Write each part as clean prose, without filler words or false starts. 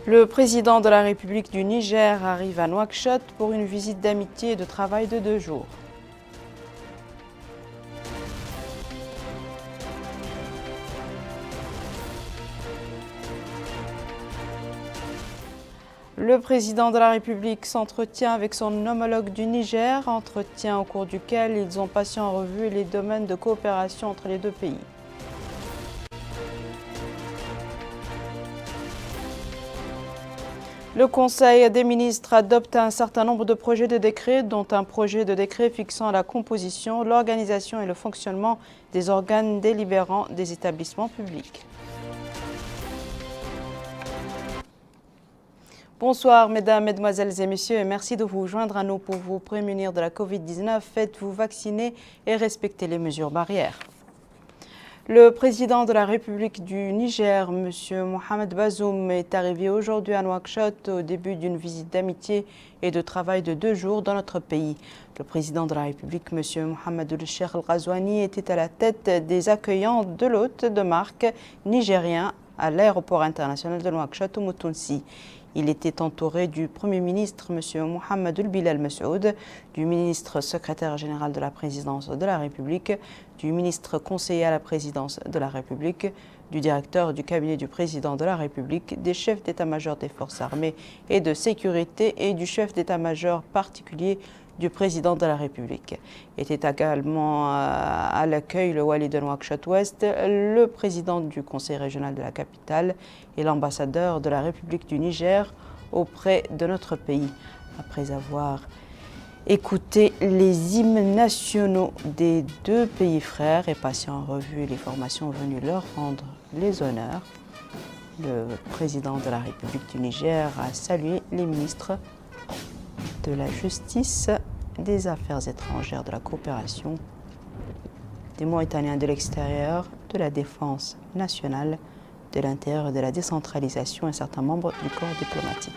Le président de la République du Niger arrive à Nouakchott pour une visite d'amitié et de travail de 2 jours. Le président de la République s'entretient avec son homologue du Niger, entretien au cours duquel ils ont passé en revue les domaines de coopération entre les deux pays. Le Conseil des ministres adopte un certain nombre de projets de décrets, dont un projet de décret fixant la composition, l'organisation et le fonctionnement des organes délibérants des établissements publics. Bonsoir mesdames, mesdemoiselles et messieurs et merci de vous joindre à nous pour vous prémunir de la Covid-19. Faites-vous vacciner et respectez les mesures barrières. Le président de la République du Niger, M. Mohamed Bazoum, est arrivé aujourd'hui à Nouakchott au début d'une visite d'amitié et de travail de 2 jours dans notre pays. Le président de la République, M. Mohamed El-Cheikh El-Ghazouani, était à la tête des accueillants de l'hôte de marque nigérien à l'aéroport international de Nouakchott au Moutounsi. Il était entouré du Premier ministre, M. Mohamed El-Bilal Messoud, du ministre secrétaire général de la présidence de la République, du ministre conseiller à la présidence de la République, du directeur du cabinet du président de la République, des chefs d'état-major des forces armées et de sécurité et du chef d'état-major particulier du président de la République. Était également à l'accueil le wali de Nouakchott-Ouest, le président du conseil régional de la capitale et l'ambassadeur de la République du Niger auprès de notre pays. Après avoir écouté les hymnes nationaux des 2 pays frères et passé en revue les formations venues leur rendre les honneurs, le président de la République du Niger a salué les ministres de la Justice, des Affaires étrangères, de la coopération, des Mauritaniens de l'extérieur, de la Défense nationale, de l'Intérieur et de la décentralisation et certains membres du corps diplomatique.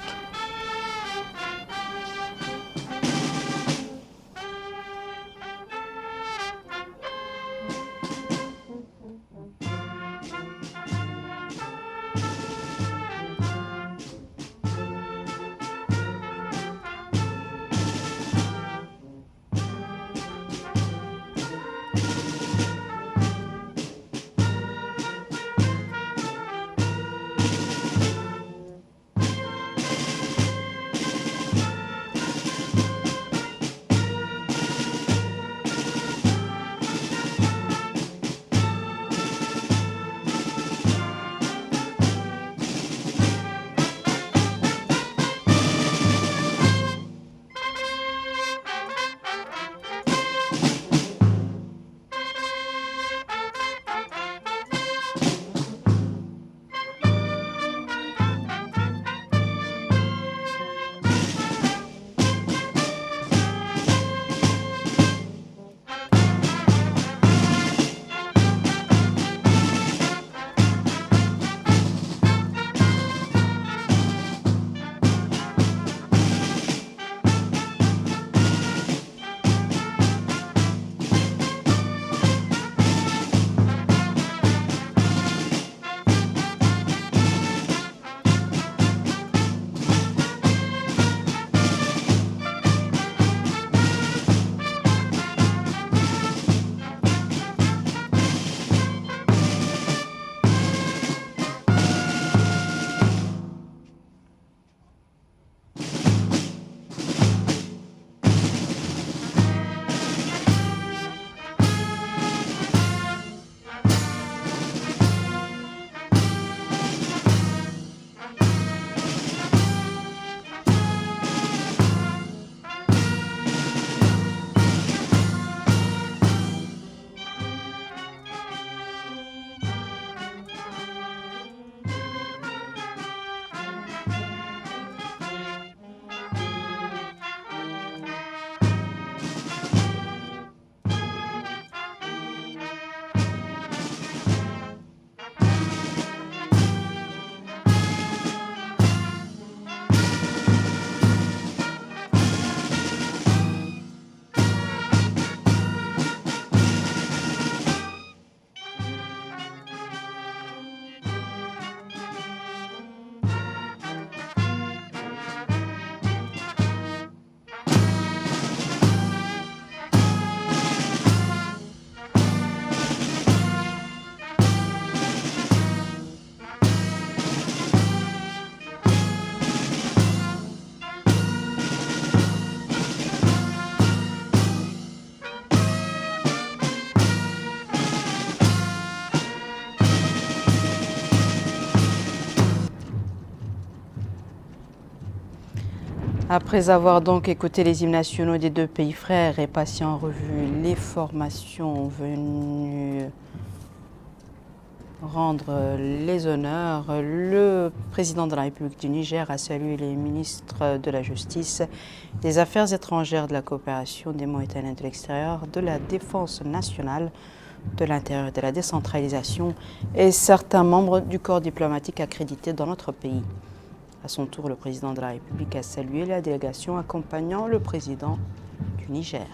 Après avoir donc écouté les hymnes nationaux des deux pays frères et passé en revue les formations venues rendre les honneurs, le président de la République du Niger a salué les ministres de la Justice, des Affaires étrangères, de la coopération, des Mauritaniens de l'extérieur, de la défense nationale, de l'intérieur et de la décentralisation et certains membres du corps diplomatique accrédités dans notre pays. À son tour, le président de la République a salué la délégation accompagnant le président du Niger.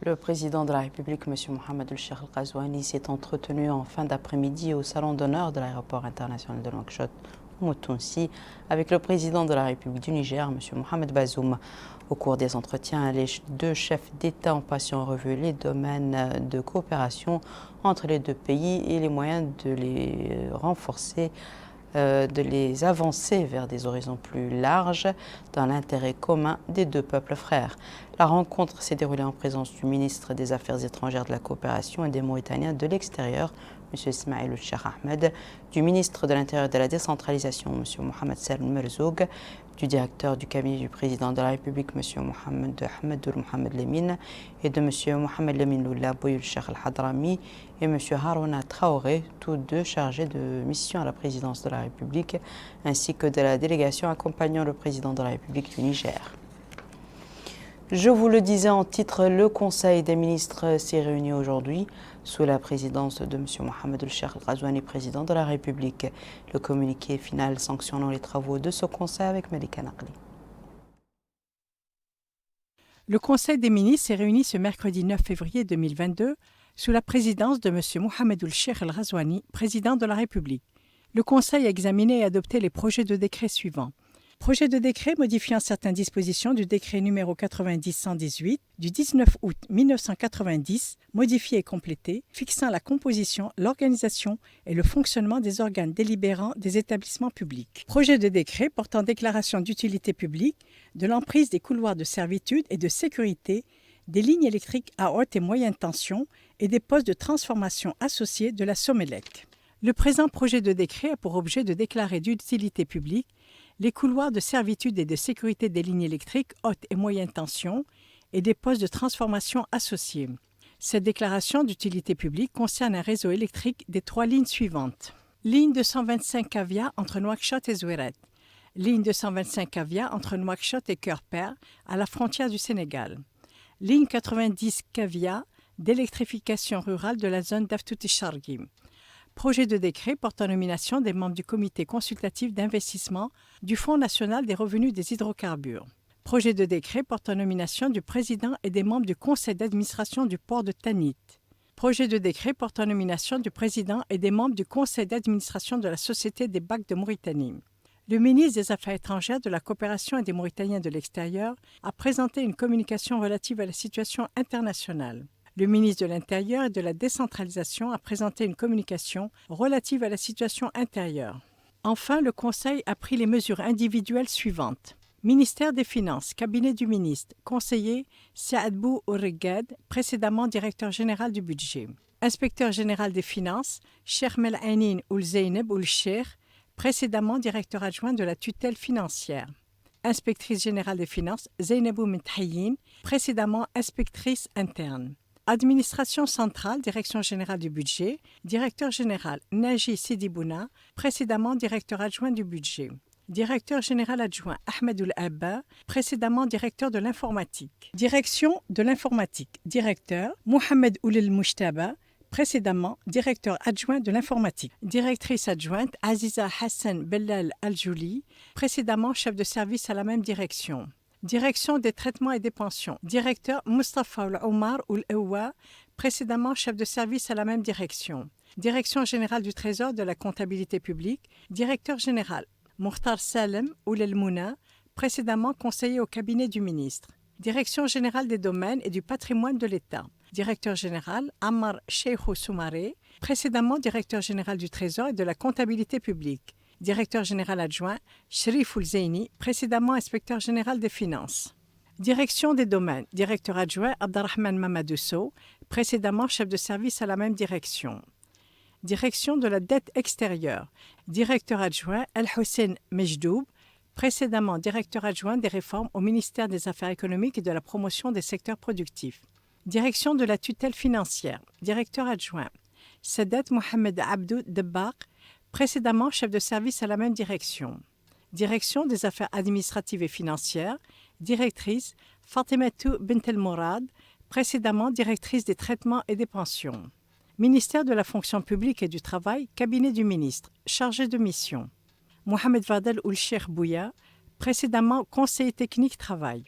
Le président de la République, M. Mohamed El-Cheikh El-Ghazouani, s'est entretenu en fin d'après-midi au salon d'honneur de l'aéroport international de Nouakchott, Moutounsi, avec le président de la République du Niger, M. Mohamed Bazoum. Au cours des entretiens, les deux chefs d'État ont passé en revue les domaines de coopération entre les deux pays et les moyens de les renforcer, de les avancer vers des horizons plus larges dans l'intérêt commun des deux peuples frères. La rencontre s'est déroulée en présence du ministre des Affaires étrangères, de la coopération et des Mauritaniens de l'extérieur, M. Ismail El-Cheikh Ahmed, du ministre de l'Intérieur et de la décentralisation, M. Mohamed Salem Merzoug, du directeur du cabinet du président de la République, M. Mohamed Ahmed Mohamed Lemine, et de M. Mohamed Lemine Loula Bouyul Cheikh Al-Hadrami et M. Harouna Traoré, tous deux chargés de mission à la présidence de la République, ainsi que de la délégation accompagnant le président de la République du Niger. Je vous le disais en titre, le Conseil des ministres s'est réuni aujourd'hui sous la présidence de M. Mohamed El-Cheikh El-Ghazouani, président de la République. Le communiqué final sanctionnant les travaux de ce Conseil avec Malika Naqli. Le Conseil des ministres s'est réuni ce mercredi 9 février 2022 sous la présidence de M. Mohamed El-Cheikh El-Ghazouani, président de la République. Le Conseil a examiné et adopté les projets de décret suivants. Projet de décret modifiant certaines dispositions du décret numéro 90-118 du 19 août 1990, modifié et complété, fixant la composition, l'organisation et le fonctionnement des organes délibérants des établissements publics. Projet de décret portant déclaration d'utilité publique de l'emprise des couloirs de servitude et de sécurité, des lignes électriques à haute et moyenne tension et des postes de transformation associés de la Somélec. Le présent projet de décret a pour objet de déclarer d'utilité publique les couloirs de servitude et de sécurité des lignes électriques haute et moyenne tension et des postes de transformation associés. Cette déclaration d'utilité publique concerne un réseau électrique des 3 lignes suivantes. Ligne 225 Kavia entre Nouakchott et Zouérate. Ligne 225 Kavia entre Nouakchott et Cœur-Père à la frontière du Sénégal. Ligne 90 Kavia d'électrification rurale de la zone d'Aftouti-Chargui. Projet de décret portant nomination des membres du comité consultatif d'investissement du Fonds national des revenus des hydrocarbures. Projet de décret portant nomination du président et des membres du conseil d'administration du port de Tanit. Projet de décret portant nomination du président et des membres du conseil d'administration de la Société des bacs de Mauritanie. Le ministre des Affaires étrangères, de la coopération et des Mauritaniens de l'extérieur a présenté une communication relative à la situation internationale. Le ministre de l'Intérieur et de la décentralisation a présenté une communication relative à la situation intérieure. Enfin, le Conseil a pris les mesures individuelles suivantes. Ministère des Finances, cabinet du ministre, conseiller Saad Bou Ourigad, précédemment directeur général du budget. Inspecteur général des finances, Cheikh Mel'anin Oul Zeyneb Oul Cheikh, précédemment directeur adjoint de la tutelle financière. Inspectrice générale des finances, Zeynebou Menthayin, précédemment inspectrice interne. Administration centrale, direction générale du budget, directeur général Naji Sidibouna, précédemment directeur adjoint du budget. Directeur général adjoint Ahmedoul Abba, précédemment directeur de l'informatique. Direction de l'informatique, directeur Mohamed Oulil Moujtaba, précédemment directeur adjoint de l'informatique. Directrice adjointe Aziza Hassan Bellal Al-Jouli, précédemment chef de service à la même direction. Direction des traitements et des pensions, directeur Mustafa Omar Oul-Ewa, précédemment chef de service à la même direction. Direction générale du Trésor de la comptabilité publique, directeur général Mokhtar Salem Oul-El-Mouna, précédemment conseiller au cabinet du ministre. Direction générale des domaines et du patrimoine de l'État. Directeur général Ammar Cheikhou Soumaré, précédemment directeur général du Trésor et de la comptabilité publique. Directeur général adjoint Sherif Oul-Zeini, précédemment inspecteur général des finances. Direction des domaines, directeur adjoint Abderrahman Mamadou Sow, précédemment chef de service à la même direction. Direction de la dette extérieure, directeur adjoint El-Hussein Mejdoub, précédemment directeur adjoint des réformes au ministère des Affaires économiques et de la promotion des secteurs productifs. Direction de la tutelle financière, directeur adjoint Sadat Mohamed Abdou Debbaq, précédemment chef de service à la même direction. Direction des affaires administratives et financières, directrice Fatimatou Bint El Mourad, précédemment directrice des traitements et des pensions. Ministère de la fonction publique et du travail, cabinet du ministre, chargé de mission. Mohamed Fadel Oul Cheikh Bouya, précédemment conseiller technique travail.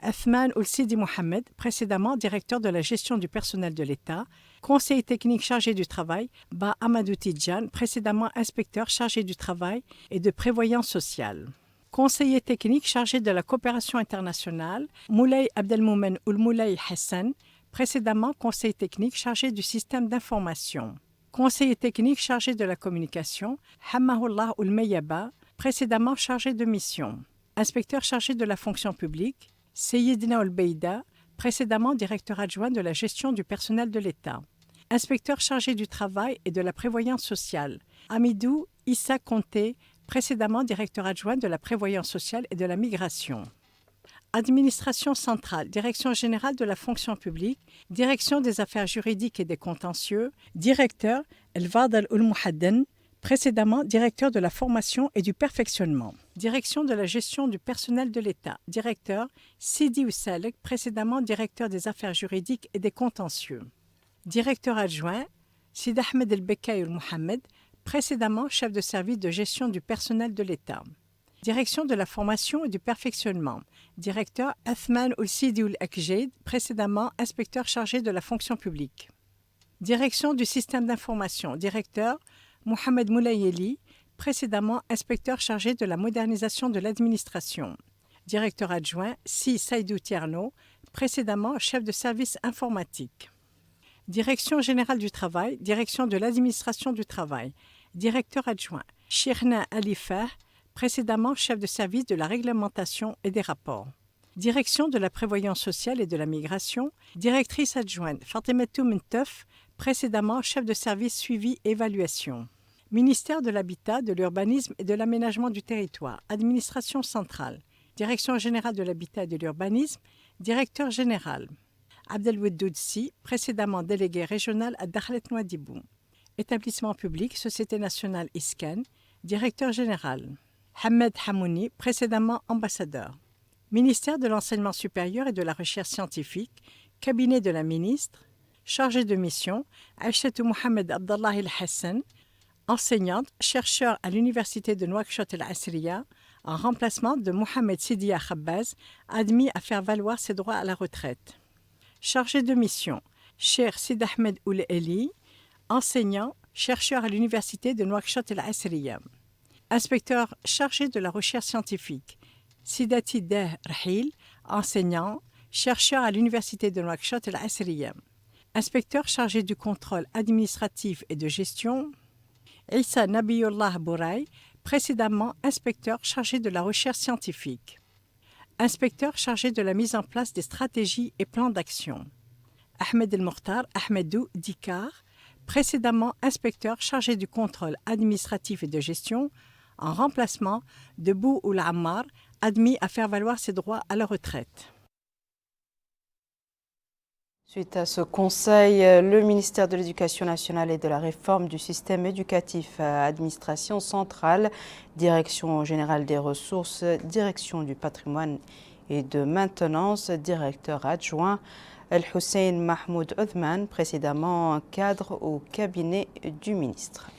Athman Oul Sidi Mohamed, précédemment directeur de la gestion du personnel de l'État, conseiller technique chargé du travail, Ba Amadou Tidjan, précédemment inspecteur chargé du travail et de prévoyance sociale. Conseiller technique chargé de la coopération internationale, Moulay Abdelmoumen Oul Moulay Hassan, précédemment conseiller technique chargé du système d'information. Conseiller technique chargé de la communication, Hammahoullah Oul Meyaba, précédemment chargé de mission. Inspecteur chargé de la fonction publique, Seyidina Oul Beida, précédemment directeur adjoint de la gestion du personnel de l'État. Inspecteur chargé du travail et de la prévoyance sociale, Amidou Issa Conté, précédemment directeur adjoint de la prévoyance sociale et de la migration. Administration centrale, direction générale de la fonction publique, direction des affaires juridiques et des contentieux, directeur El-Fadel Oul-Mouhadden, précédemment directeur de la formation et du perfectionnement. Direction de la gestion du personnel de l'État, directeur Sidi Oussalek, précédemment directeur des affaires juridiques et des contentieux. Directeur adjoint Sid Ahmed El-Bekkaï Mohamed, précédemment chef de service de gestion du personnel de l'État. Direction de la formation et du perfectionnement, directeur Athman Oul-Sidi Oul-Akjed, précédemment inspecteur chargé de la fonction publique. Direction du système d'information, directeur Mohamed Moulayeli, précédemment inspecteur chargé de la modernisation de l'administration. Directeur adjoint Si Saïdou Tierno, précédemment chef de service informatique. Direction générale du travail, direction de l'administration du travail. Directeur adjoint Shirna Alifah, précédemment chef de service de la réglementation et des rapports. Direction de la prévoyance sociale et de la migration, directrice adjointe Fatimatou Menteuf, précédemment chef de service suivi et évaluation. Ministère de l'Habitat, de l'Urbanisme et de l'Aménagement du Territoire, administration centrale, direction générale de l'Habitat et de l'Urbanisme, directeur général. Abdelweddoud Si, précédemment délégué régional à Dakhlet Nouadhibou. Établissement public, Société nationale ISCAN, directeur général. Hamed Hamouni, précédemment ambassadeur. Ministère de l'Enseignement supérieur et de la Recherche scientifique, cabinet de la ministre, chargé de mission, Aïchatou Mohamed Abdallah El-Hassan, enseignante, chercheur à l'Université de Nouakchott El-Asriya, en remplacement de Mohamed Sidia Khabbaz, admis à faire valoir ses droits à la retraite. Chargé de mission, Cheikh Sid Ahmed Ould Eli, enseignant, chercheur à l'université de Nouakchott El Asriya. Inspecteur chargé de la recherche scientifique, Sidati Deh Rahil, enseignant, chercheur à l'université de Nouakchott El Asriya. Inspecteur chargé du contrôle administratif et de gestion, Issa Nabiyullah Bouraï, précédemment inspecteur chargé de la recherche scientifique. Inspecteur chargé de la mise en place des stratégies et plans d'action. Ahmed El-Mokhtar Ahmedou Dikar, précédemment inspecteur chargé du contrôle administratif et de gestion, en remplacement de Bou Ould Ammar, admis à faire valoir ses droits à la retraite. Suite à ce conseil, le ministère de l'Éducation nationale et de la réforme du système éducatif, administration centrale, direction générale des ressources, direction du patrimoine et de maintenance, directeur adjoint, El-Hussein Mahmoud Othman, précédemment cadre au cabinet du ministre.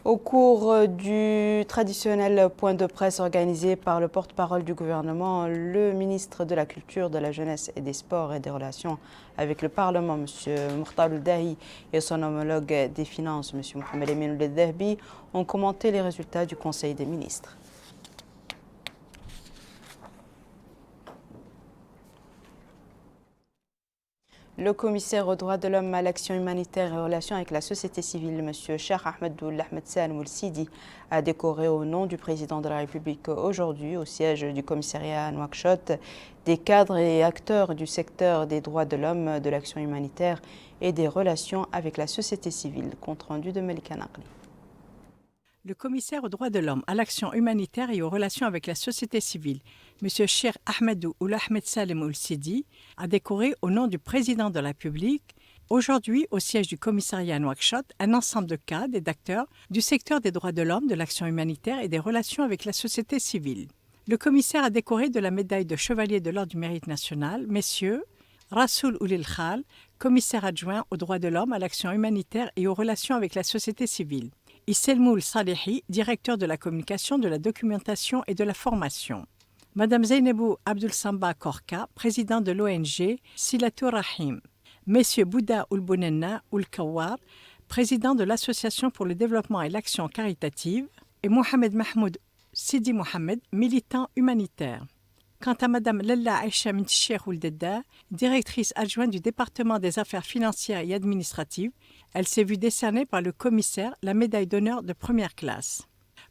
Au cours du traditionnel point de presse organisé par le porte-parole du gouvernement, le ministre de la Culture, de la Jeunesse et des Sports et des Relations avec le Parlement, M. Mokhtar Ould Dahi, et son homologue des Finances, M. Mohamed Emin Ould Dahbi, ont commenté les résultats du Conseil des ministres. Le commissaire aux droits de l'homme, à l'action humanitaire et aux relations avec la société civile, M. Cheikh Ahmed Ahmed Salem Ould Sidi, a décoré au nom du président de la République aujourd'hui, au siège du commissariat à Nouakchott, des cadres et acteurs du secteur des droits de l'homme, de l'action humanitaire et des relations avec la société civile. Compte rendu de Malika Naqli. Le commissaire aux droits de l'homme, à l'action humanitaire et aux relations avec la société civile, M. Cheikh Ahmedou Ahmed Salem Ould Sidi, a décoré au nom du président de la République, aujourd'hui au siège du commissariat à Nouakchott, un ensemble de cadres et d'acteurs du secteur des droits de l'homme, de l'action humanitaire et des relations avec la société civile. Le commissaire a décoré de la médaille de chevalier de l'Ordre du Mérite national, messieurs Rassoul Oulil Khal, commissaire adjoint aux droits de l'homme, à l'action humanitaire et aux relations avec la société civile. Isselmoul Salehi, directeur de la communication, de la documentation et de la formation. Madame Zeynebou Abdul Samba Korka, président de l'ONG Silatur Rahim. Messieurs Bouddha Oulbounenna Oulkawar, président de l'Association pour le développement et l'action caritative. Et Mohamed Mahmoud Sidi Mohamed, militant humanitaire. Quant à Madame Lella Aïcha Cheikh Ould Dedda, directrice adjointe du département des affaires financières et administratives, elle s'est vue décerner par le commissaire la médaille d'honneur de première classe.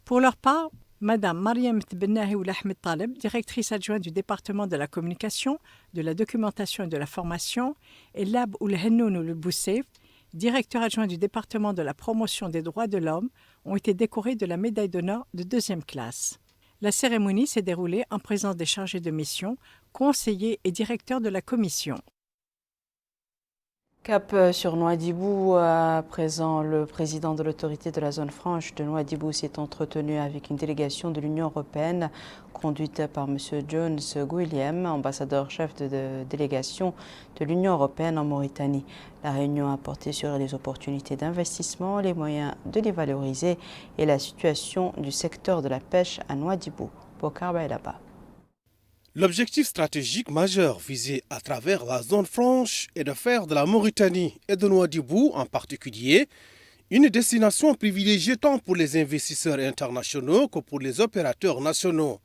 Pour leur part, Madame Mariam Tbennahi Ould Ahmed Taleb, directrice adjointe du département de la communication, de la documentation et de la formation, et Lab Ould Hennoun Ould Boussef, directeur adjoint du département de la promotion des droits de l'homme, ont été décorés de la médaille d'honneur de deuxième classe. La cérémonie s'est déroulée en présence des chargés de mission, conseillers et directeurs de la commission. Cap sur Nouadhibou, à présent, le président de l'autorité de la zone franche de Nouadhibou s'est entretenu avec une délégation de l'Union européenne conduite par M. Jones Guilhem, ambassadeur-chef de délégation de l'Union européenne en Mauritanie. La réunion a porté sur les opportunités d'investissement, les moyens de les valoriser et la situation du secteur de la pêche à Nouadhibou. Bokar Baïlaba. L'objectif stratégique majeur visé à travers la zone franche est de faire de la Mauritanie et de Nouadhibou en particulier une destination privilégiée tant pour les investisseurs internationaux que pour les opérateurs nationaux.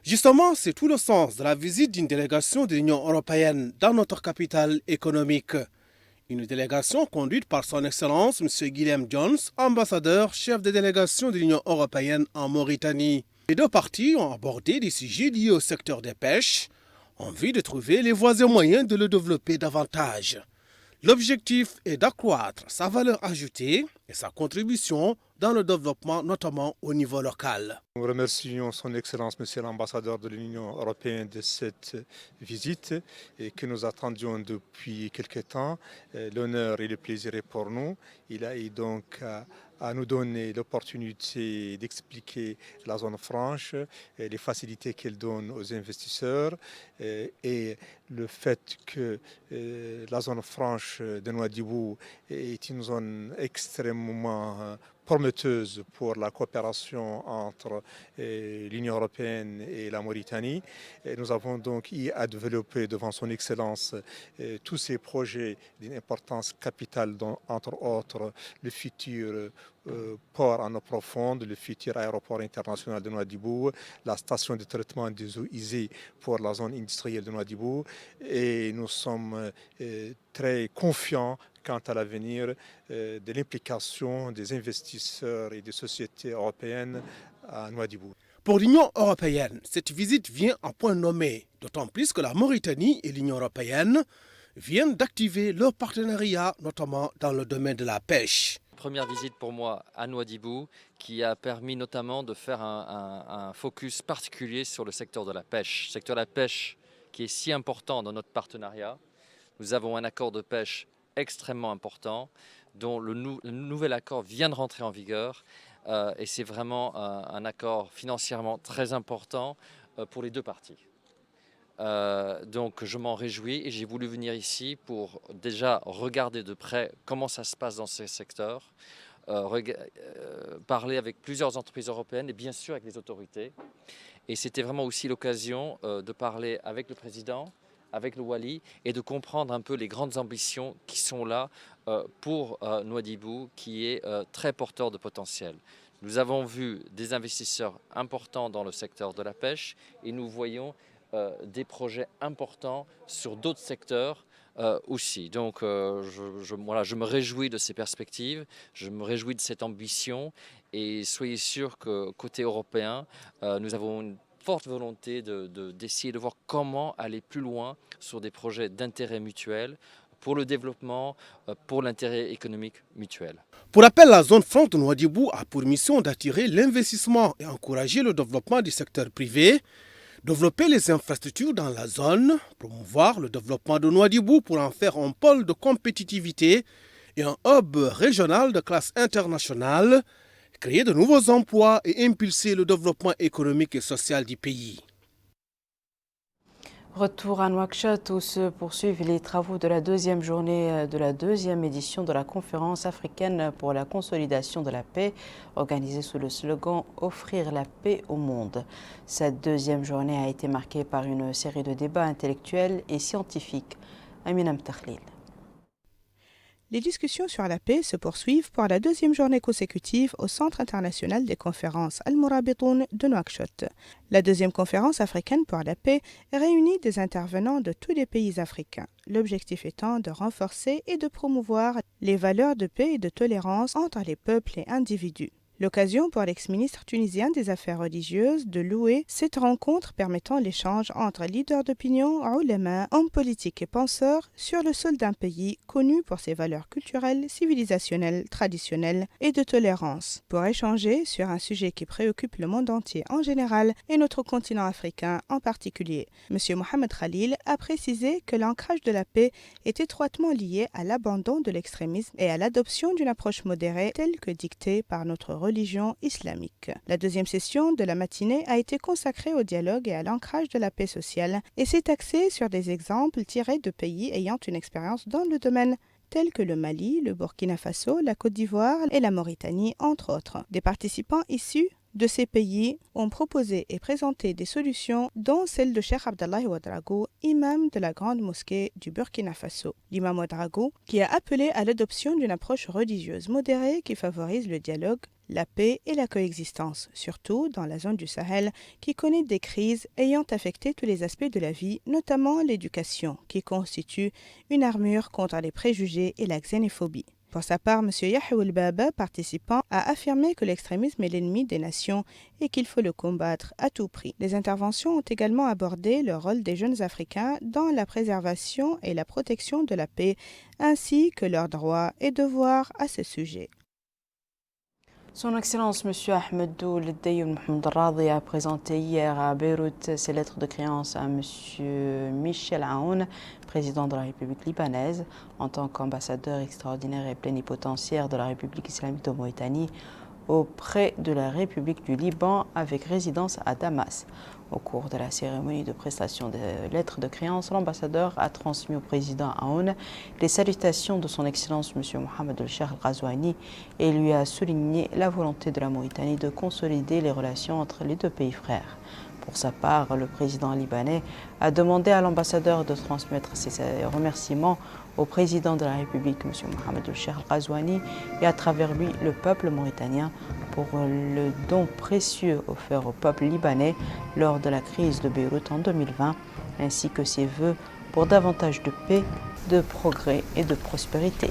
Justement, c'est tout le sens de la visite d'une délégation de l'Union européenne dans notre capitale économique. Une délégation conduite par son Excellence M. Guilhem Jones, ambassadeur chef de délégation de l'Union européenne en Mauritanie. Les deux parties ont abordé des sujets liés au secteur des pêches, en vue de trouver les voies et moyens de le développer davantage. L'objectif est d'accroître sa valeur ajoutée et sa contribution dans le développement, notamment au niveau local. Nous remercions son Excellence, Monsieur l'ambassadeur de l'Union européenne, de cette visite et que nous attendions depuis quelque temps. L'honneur et le plaisir est pour nous. Il a eu donc à nous donner l'opportunité d'expliquer la zone franche, les facilités qu'elle donne aux investisseurs et le fait que la zone franche de Nouadhibou est une zone extrêmement prometteuse pour la coopération entre l'Union européenne et la Mauritanie. Et nous avons donc eu à développer devant son Excellence tous ces projets d'une importance capitale, dont, entre autres, le futur port en eau profonde, le futur aéroport international de Nouadhibou, la station de traitement des eaux usées pour la zone industrielle de Nouadhibou. Et nous sommes très confiants quant à l'avenir de l'implication des investisseurs et des sociétés européennes à Nouadhibou. Pour l'Union européenne, cette visite vient à point nommé, d'autant plus que la Mauritanie et l'Union européenne viennent d'activer leur partenariat, notamment dans le domaine de la pêche. Première visite pour moi à Nouadhibou qui a permis notamment de faire un focus particulier sur le secteur de la pêche. Le secteur de la pêche qui est si important dans notre partenariat. Nous avons un accord de pêche extrêmement important dont le nouvel accord vient de rentrer en vigueur et c'est vraiment un accord financièrement très important pour les deux parties. Donc je m'en réjouis et j'ai voulu venir ici pour déjà regarder de près comment ça se passe dans ces secteurs, parler avec plusieurs entreprises européennes et bien sûr avec les autorités. Et c'était vraiment aussi l'occasion de parler avec le président, avec le Wali et de comprendre un peu les grandes ambitions qui sont là pour Nouadhibou qui est très porteur de potentiel. Nous avons vu des investisseurs importants dans le secteur de la pêche et nous voyons des projets importants sur d'autres secteurs aussi. Donc je me réjouis de ces perspectives, je me réjouis de cette ambition et soyez sûrs que côté européen, nous avons une forte volonté d'essayer de voir comment aller plus loin sur des projets d'intérêt mutuel pour le développement, pour l'intérêt économique mutuel. Pour rappel, la zone franc de Nouadhibou a pour mission d'attirer l'investissement et encourager le développement du secteur privé, développer les infrastructures dans la zone, promouvoir le développement de Nouadhibou pour en faire un pôle de compétitivité et un hub régional de classe internationale, créer de nouveaux emplois et impulser le développement économique et social du pays. Retour à Nouakchott où se poursuivent les travaux de la deuxième journée de la deuxième édition de la conférence africaine pour la consolidation de la paix, organisée sous le slogan « Offrir la paix au monde ». Cette deuxième journée a été marquée par une série de débats intellectuels et scientifiques. Amina Mtakhlil. Les discussions sur la paix se poursuivent pour la deuxième journée consécutive au Centre international des conférences Al-Mourabitoun de Nouakchott. La deuxième conférence africaine pour la paix réunit des intervenants de tous les pays africains, l'objectif étant de renforcer et de promouvoir les valeurs de paix et de tolérance entre les peuples et individus. L'occasion pour l'ex-ministre tunisien des Affaires religieuses de louer cette rencontre permettant l'échange entre leaders d'opinion, ulama, hommes politiques et penseurs sur le sol d'un pays connu pour ses valeurs culturelles, civilisationnelles, traditionnelles et de tolérance, pour échanger sur un sujet qui préoccupe le monde entier en général et notre continent africain en particulier. M. Mohamed Khalil a précisé que l'ancrage de la paix est étroitement lié à l'abandon de l'extrémisme et à l'adoption d'une approche modérée telle que dictée par notre religion islamique. La deuxième session de la matinée a été consacrée au dialogue et à l'ancrage de la paix sociale et s'est axée sur des exemples tirés de pays ayant une expérience dans le domaine, tels que le Mali, le Burkina Faso, la Côte d'Ivoire et la Mauritanie, entre autres. Des participants issus de ces pays ont proposé et présenté des solutions, dont celle de Cheikh Abdallahi Ouedraogo, imam de la grande mosquée du Burkina Faso. L'imam Ouedraogo, qui a appelé à l'adoption d'une approche religieuse modérée qui favorise le dialogue, la paix et la coexistence, surtout dans la zone du Sahel qui connaît des crises ayant affecté tous les aspects de la vie, notamment l'éducation, qui constitue une armure contre les préjugés et la xénophobie. Pour sa part, M. Yahya El-Baba, participant, a affirmé que l'extrémisme est l'ennemi des nations et qu'il faut le combattre à tout prix. Les interventions ont également abordé le rôle des jeunes Africains dans la préservation et la protection de la paix, ainsi que leurs droits et devoirs à ce sujet. Son Excellence M. Ahmed Ould Dayoum Mohamed Radi a présenté hier à Beyrouth ses lettres de créance à M. Michel Aoun, président de la République libanaise, en tant qu'ambassadeur extraordinaire et plénipotentiaire de la République islamique de Mauritanie auprès de la République du Liban avec résidence à Damas. Au cours de la cérémonie de prestation des lettres de créance, l'ambassadeur a transmis au président Aoun les salutations de son Excellence M. Mohamed El-Cheikh Al-Ghazouani et lui a souligné la volonté de la Mauritanie de consolider les relations entre les deux pays frères. Pour sa part, le président libanais a demandé à l'ambassadeur de transmettre ses remerciements au président de la République, M. Mohamed El-Cheikh Al-Ghazouani, et à travers lui le peuple mauritanien pour le don précieux offert au peuple libanais lors de la crise de Beyrouth en 2020, ainsi que ses vœux pour davantage de paix, de progrès et de prospérité.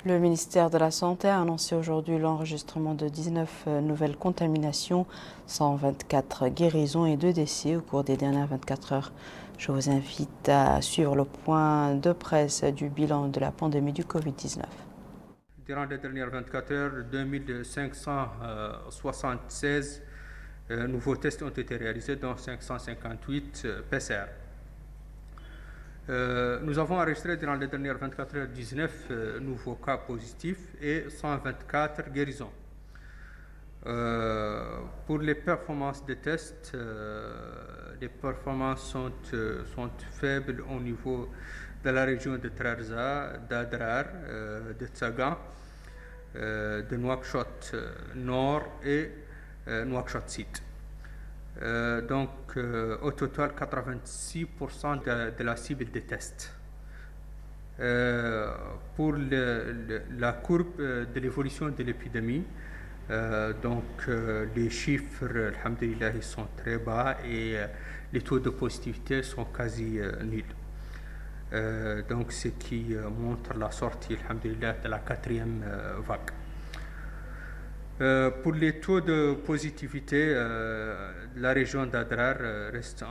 Le ministère de la Santé a annoncé aujourd'hui l'enregistrement de 19 nouvelles contaminations, 124 guérisons et 2 décès au cours des dernières 24 heures. Je vous invite à suivre le point de presse du bilan de la pandémie du Covid-19. Durant les dernières 24 heures, 2576 nouveaux tests ont été réalisés, dont 558 PCR. Nous avons enregistré durant les dernières 24 heures 19 nouveaux cas positifs et 124 guérisons. Pour les performances des tests, les performances sont faibles au niveau de la région de Trarza, d'Adrar, de Tsagan, de Nouakchott Nord et Nouakchott Sud. Donc, au total, 86% de la cible des tests. Pour la courbe de l'évolution de l'épidémie, les chiffres, alhamdoulilah, ils sont très bas et les taux de positivité sont quasi nuls. Donc, ce qui montre la sortie, alhamdoulilah, de la 4e vague. Pour les taux de positivité, la région d'Adrar reste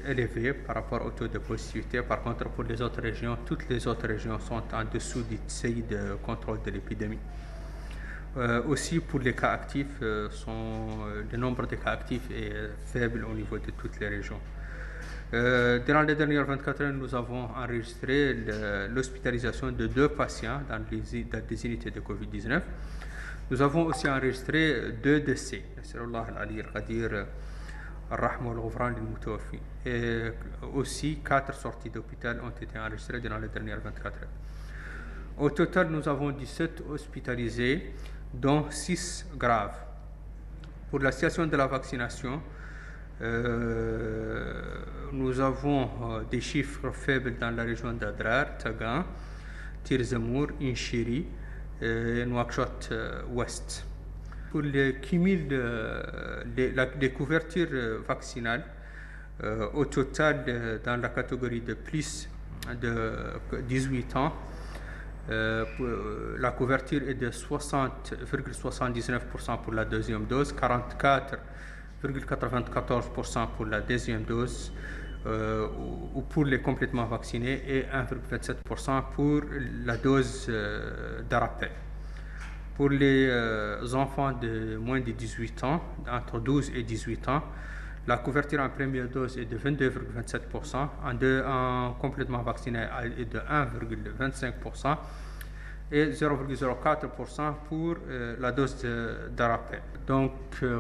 élevée par rapport au taux de positivité. Par contre, pour les autres régions, toutes les autres régions sont en dessous du seuil de contrôle de l'épidémie. Aussi, pour les cas actifs, le nombre de cas actifs est faible au niveau de toutes les régions. Durant les dernières 24 heures, nous avons enregistré l'hospitalisation de 2 patients dans des unités de Covid-19. Nous avons aussi enregistré 2 décès. Et aussi 4 sorties d'hôpital ont été enregistrées durant les dernières 24 heures. Au total, nous avons 17 hospitalisés, dont 6 graves. Pour la situation de la vaccination, nous avons des chiffres faibles dans la région d'Adrar, Tsagan, Tirzemour, Inchiri, Nouakchott Ouest. Pour les cumuls, les couvertures vaccinales, au total, dans la catégorie de plus de 18 ans, la couverture est de 60,79% pour la deuxième dose, 44,94% pour la deuxième dose, ou pour les complètement vaccinés, et 1,27% pour la dose de rappel. Pour les enfants de moins de 18 ans, entre 12 et 18 ans, la couverture en première dose est de 22,27%, en complètement vacciné est de 1,25% et 0,04% pour la dose de rappel. Donc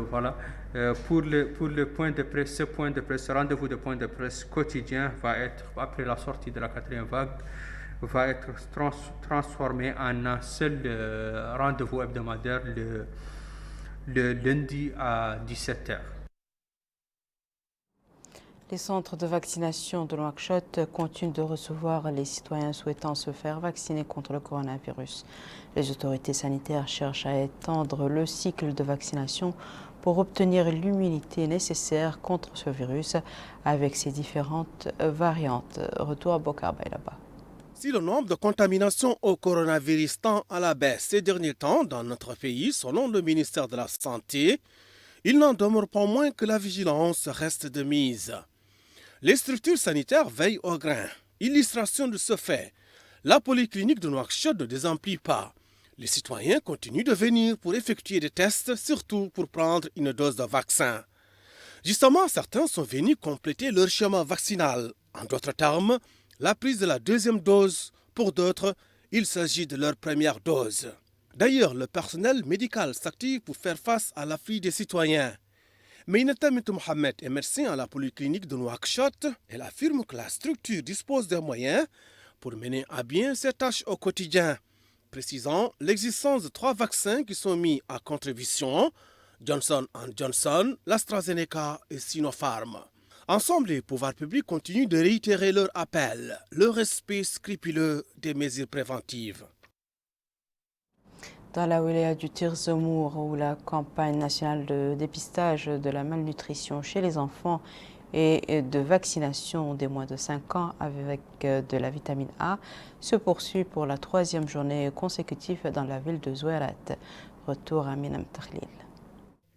voilà, pour le point de presse, ce rendez-vous de point de presse quotidien va être, après la sortie de la 4e vague, va être transformé en un seul rendez-vous hebdomadaire le lundi à 17h. Les centres de vaccination de Nouakchott continuent de recevoir les citoyens souhaitant se faire vacciner contre le coronavirus. Les autorités sanitaires cherchent à étendre le cycle de vaccination pour obtenir l'immunité nécessaire contre ce virus avec ses différentes variantes. Retour à Bokar Bailaba. Si le nombre de contaminations au coronavirus tend à la baisse ces derniers temps dans notre pays, selon le ministère de la Santé, il n'en demeure pas moins que la vigilance reste de mise. Les structures sanitaires veillent au grain. Illustration de ce fait, la polyclinique de Nouakchott ne désemplit pas. Les citoyens continuent de venir pour effectuer des tests, surtout pour prendre une dose de vaccin. Justement, certains sont venus compléter leur schéma vaccinal. En d'autres termes, la prise de la deuxième dose. Pour d'autres, il s'agit de leur première dose. D'ailleurs, le personnel médical s'active pour faire face à l'afflux des citoyens. Meynata Mintou Mohamed est médecin à la polyclinique de Nouakchott. Elle affirme que la structure dispose des moyens pour mener à bien ses tâches au quotidien, précisant l'existence de 3 vaccins qui sont mis à contribution, Johnson & Johnson, l'AstraZeneca et Sinopharm. Ensemble, les pouvoirs publics continuent de réitérer leur appel, le respect scrupuleux des mesures préventives. Dans la wilaya du Tirzemour, où la campagne nationale de dépistage de la malnutrition chez les enfants et de vaccination des moins de 5 ans avec de la vitamine A se poursuit pour la 3e journée consécutive dans la ville de Zouérat. Retour à Minam Takhlil.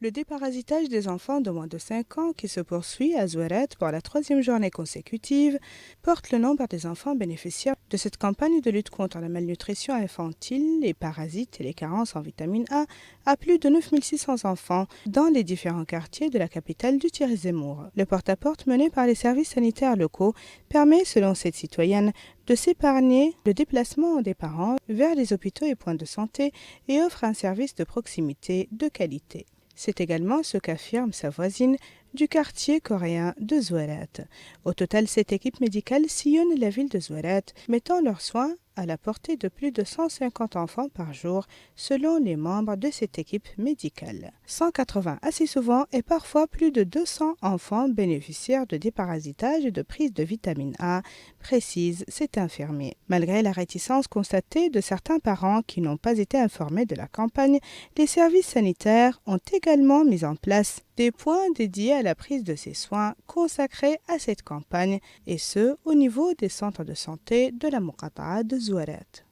Le déparasitage des enfants de moins de 5 ans qui se poursuit à Zouérat pour la 3e journée consécutive porte le nombre des enfants bénéficiaires de cette campagne de lutte contre la malnutrition infantile, les parasites et les carences en vitamine A à plus de 9600 enfants dans les différents quartiers de la capitale du Tirzemour. Le porte-à-porte mené par les services sanitaires locaux permet, selon cette citoyenne, de s'épargner le déplacement des parents vers les hôpitaux et points de santé et offre un service de proximité de qualité. C'est également ce qu'affirme sa voisine du quartier coréen de Zouérat. Au total, cette équipe médicale sillonne la ville de Zouérat, mettant leurs soins à la portée de plus de 150 enfants par jour, selon les membres de cette équipe médicale. 180 assez souvent et parfois plus de 200 enfants bénéficiaires de déparasitage et de prise de vitamine A, précise cet infirmier. Malgré la réticence constatée de certains parents qui n'ont pas été informés de la campagne, les services sanitaires ont également mis en place des points dédiés à la prise de ces soins consacrés à cette campagne, et ce, au niveau des centres de santé de la Muqata'a de Zouérat.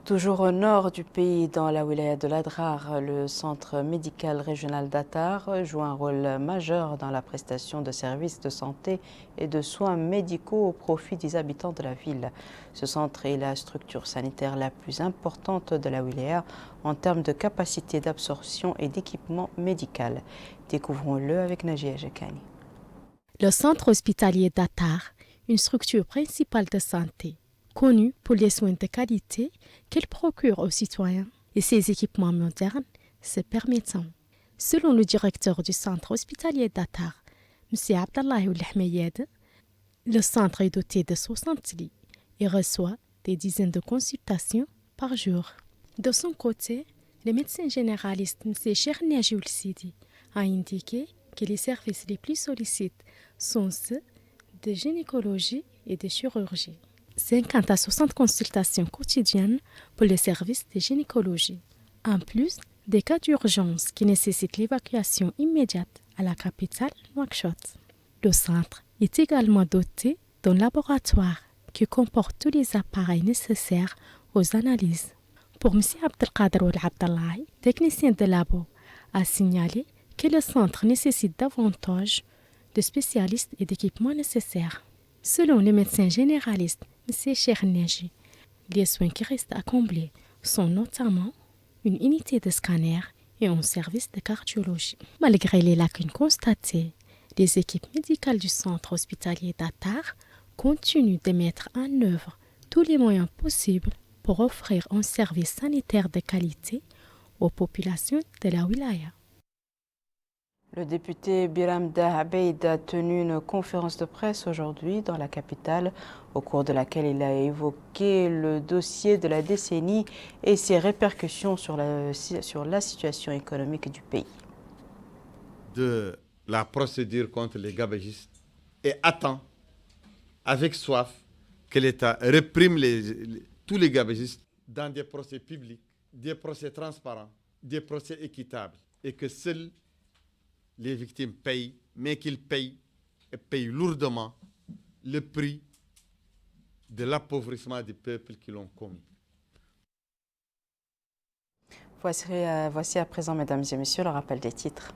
Toujours au nord du pays, dans la wilaya de l'Adrar, le centre médical régional d'Attar joue un rôle majeur dans la prestation de services de santé et de soins médicaux au profit des habitants de la ville. Ce centre est la structure sanitaire la plus importante de la wilaya en termes de capacité d'absorption et d'équipement médical. Découvrons-le avec Najia Jekani. Le centre hospitalier d'Attar, une structure principale de santé, connue pour les soins de qualité qu'elle procure aux citoyens et ses équipements modernes se permettant. Selon le directeur du centre hospitalier d'Attar, M. Abdallah Oulahmeyed, le centre est doté de 60 lits et reçoit des dizaines de consultations par jour. De son côté, le médecin généraliste M. Cherniaji Oulsidi a indiqué que les services les plus sollicités sont ceux de gynécologie et de chirurgie. 50 à 60 consultations quotidiennes pour les services de gynécologie. En plus des cas d'urgence qui nécessitent l'évacuation immédiate à la capitale Nouakchott. Le centre est également doté d'un laboratoire qui comporte tous les appareils nécessaires aux analyses. Pour M. Abdelkader Ould Abdallahi, technicien de labo, a signalé que le centre nécessite davantage de spécialistes et d'équipements nécessaires. Selon le médecin généraliste M. Cherniaji, les soins qui restent à combler sont notamment une unité de scanner et un service de cardiologie. Malgré les lacunes constatées, les équipes médicales du centre hospitalier d'Attar continuent de mettre en œuvre tous les moyens possibles pour offrir un service sanitaire de qualité aux populations de la wilaya. Le député Biram Dahabeid a tenu une conférence de presse aujourd'hui dans la capitale, au cours de laquelle il a évoqué le dossier de la décennie et ses répercussions sur la situation économique du pays. De la procédure contre les gabagistes et attend avec soif que l'État réprime tous les gabagistes dans des procès publics, des procès transparents, des procès équitables, et que seules les victimes payent, mais qu'ils payent et payent lourdement le prix de l'appauvrissement du peuple qui l'ont commis. Voici à présent, mesdames et messieurs, le rappel des titres.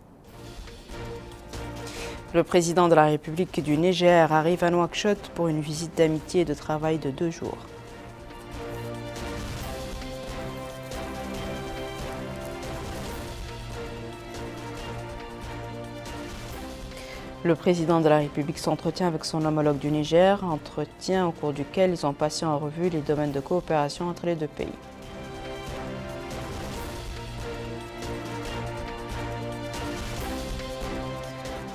Le président de la République du Niger arrive à Nouakchott pour une visite d'amitié et de travail de 2 jours. Le président de la République s'entretient avec son homologue du Niger, entretien au cours duquel ils ont passé en revue les domaines de coopération entre les deux pays.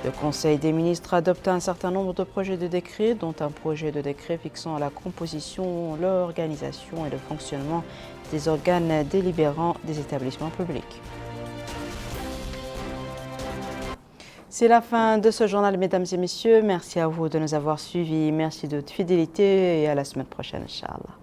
Le Conseil des ministres adopte un certain nombre de projets de décrets, dont un projet de décret fixant la composition, l'organisation et le fonctionnement des organes délibérants des établissements publics. C'est la fin de ce journal, mesdames et messieurs. Merci à vous de nous avoir suivis. Merci de votre fidélité et à la semaine prochaine, Inch'Allah.